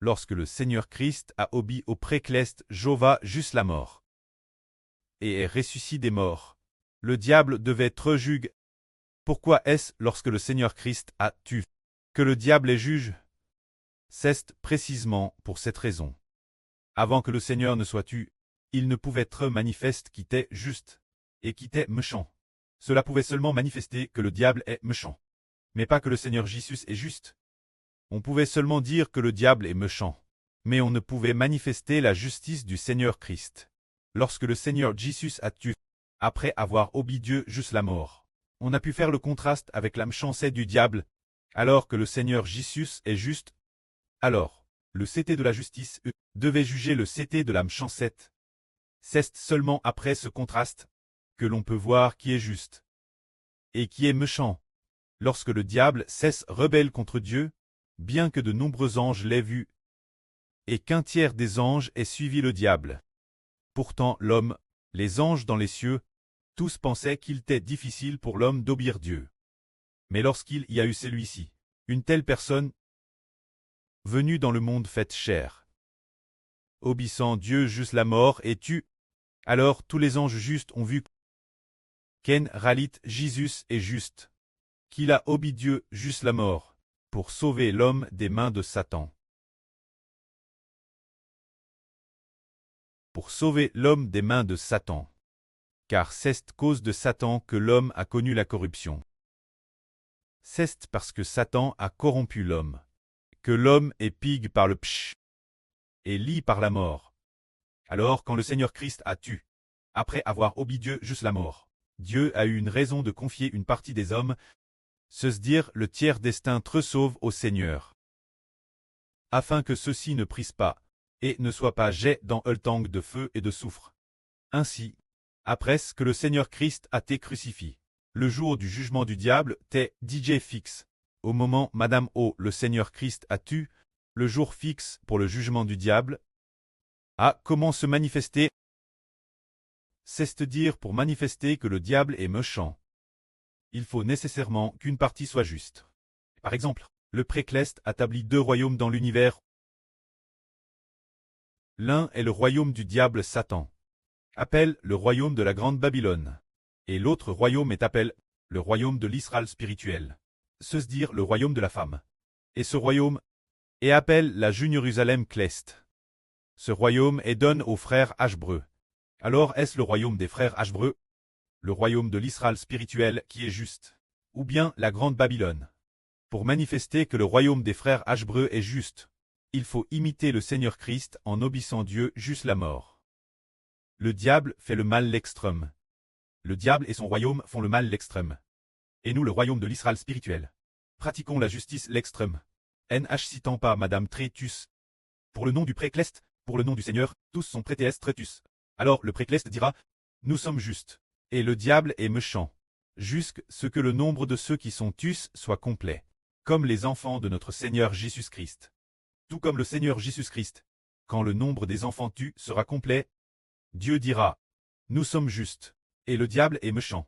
lorsque le Seigneur Christ a obéi au précleste Jéhovah jusqu'à la mort, et est ressuscité des morts, le diable devait être juge. Pourquoi est-ce lorsque le Seigneur Christ a tué que le diable est juge? C'est précisément pour cette raison. Avant que le Seigneur ne soit tué, il ne pouvait être manifeste qui était juste et qui était méchant. Cela pouvait seulement manifester que le diable est méchant, mais pas que le Seigneur Jésus est juste. On pouvait seulement dire que le diable est méchant, mais on ne pouvait manifester la justice du Seigneur Christ. Lorsque le Seigneur Jésus a tué, après avoir obéi Dieu jusqu'à la mort, on a pu faire le contraste avec la méchanceté du diable, alors que le Seigneur Jésus est juste. Alors, le CT de la justice devait juger le CT de la méchanceté. C'est seulement après ce contraste que l'on peut voir qui est juste et qui est méchant. Lorsque le diable cesse rebelle contre Dieu, bien que de nombreux anges l'aient vu, et qu'un tiers des anges ait suivi le diable. Pourtant l'homme, les anges dans les cieux, tous pensaient qu'il était difficile pour l'homme d'obéir Dieu. Mais lorsqu'il y a eu celui-ci, une telle personne, venue dans le monde faite chair, obéissant Dieu jusqu'à la mort et tue, alors tous les anges justes ont vu qu'en réalité Jésus est juste, qu'il a obéi Dieu jusqu'à la mort, pour sauver l'homme des mains de Satan. Pour sauver l'homme des mains de Satan. Car c'est cause de Satan que l'homme a connu la corruption. C'est parce que Satan a corrompu l'homme, que l'homme est pigue par le psh, et lie par la mort. Alors quand le Seigneur Christ a tué, après avoir obéi Dieu jusqu'à la mort, Dieu a eu une raison de confier une partie des hommes, se dire le tiers destin très sauve au Seigneur, afin que ceux-ci ne prissent pas, et ne soient pas jetés dans le tank de feu et de soufre. Ainsi, après ce que le Seigneur Christ a été crucifié, le jour du jugement du diable t'est DJ fixe. Au moment Madame O, le Seigneur Christ a tué, le jour fixe pour le jugement du diable. Ah, comment se manifester? C'est-à-dire pour manifester que le diable est méchant. Il faut nécessairement qu'une partie soit juste. Par exemple, le précleste établit deux royaumes dans l'univers. L'un est le royaume du diable Satan, appelle le royaume de la grande Babylone. Et l'autre royaume est appelé le royaume de l'Israël spirituel, c'est-à-dire le royaume de la femme. Et ce royaume est appelé la Jeune Jérusalem Cleste. Ce royaume est donné aux frères Hébreux. Alors est-ce le royaume des frères Hébreux, le royaume de l'Israël spirituel qui est juste, ou bien la grande Babylone? Pour manifester que le royaume des frères Hébreux est juste, il faut imiter le Seigneur Christ en obéissant Dieu jusqu'à la mort. Le diable fait le mal l'extrême. Le diable et son royaume font le mal l'extrême. Et nous le royaume de l'Israël spirituel. Pratiquons la justice l'extrême. NH citant pas Madame Trétus. Pour le nom du précleste, pour le nom du Seigneur, tous sont prêtés Trétus. Alors le précleste dira, nous sommes justes. Et le diable est méchant. Jusque ce que le nombre de ceux qui sont tus soit complet. Comme les enfants de notre Seigneur Jésus-Christ. Tout comme le Seigneur Jésus-Christ. Quand le nombre des enfants tus sera complet, Dieu dira, nous sommes justes. Et le diable est méchant.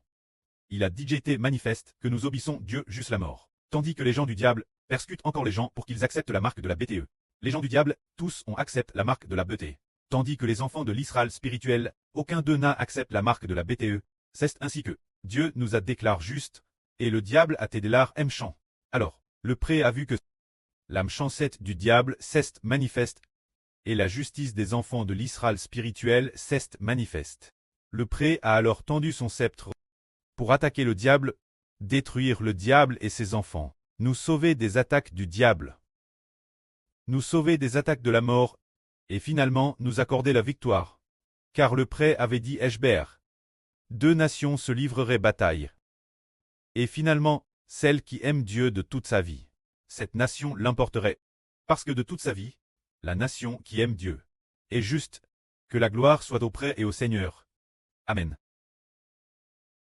Il a déjà été manifeste que nous obéissons Dieu jusqu'à la mort. Tandis que les gens du diable persécutent encore les gens pour qu'ils acceptent la marque de la BTE. Les gens du diable, tous ont accepté la marque de la BTE. Tandis que les enfants de l'Israël spirituel, aucun d'eux n'a accepté la marque de la BTE. C'est ainsi que Dieu nous a déclaré justes, et le diable a été déclaré méchant. Alors, le pré a vu que la méchanceté du diable s'est manifeste, et la justice des enfants de l'Israël spirituel s'est manifeste. Le pré a alors tendu son sceptre pour attaquer le diable, détruire le diable et ses enfants, nous sauver des attaques du diable, nous sauver des attaques de la mort, et finalement nous accorder la victoire. Car le pré avait dit Hébert, deux nations se livreraient bataille. Et finalement, celle qui aime Dieu de toute sa vie, cette nation l'emporterait, parce que de toute sa vie, la nation qui aime Dieu est juste, que la gloire soit au pré et au Seigneur. Amen.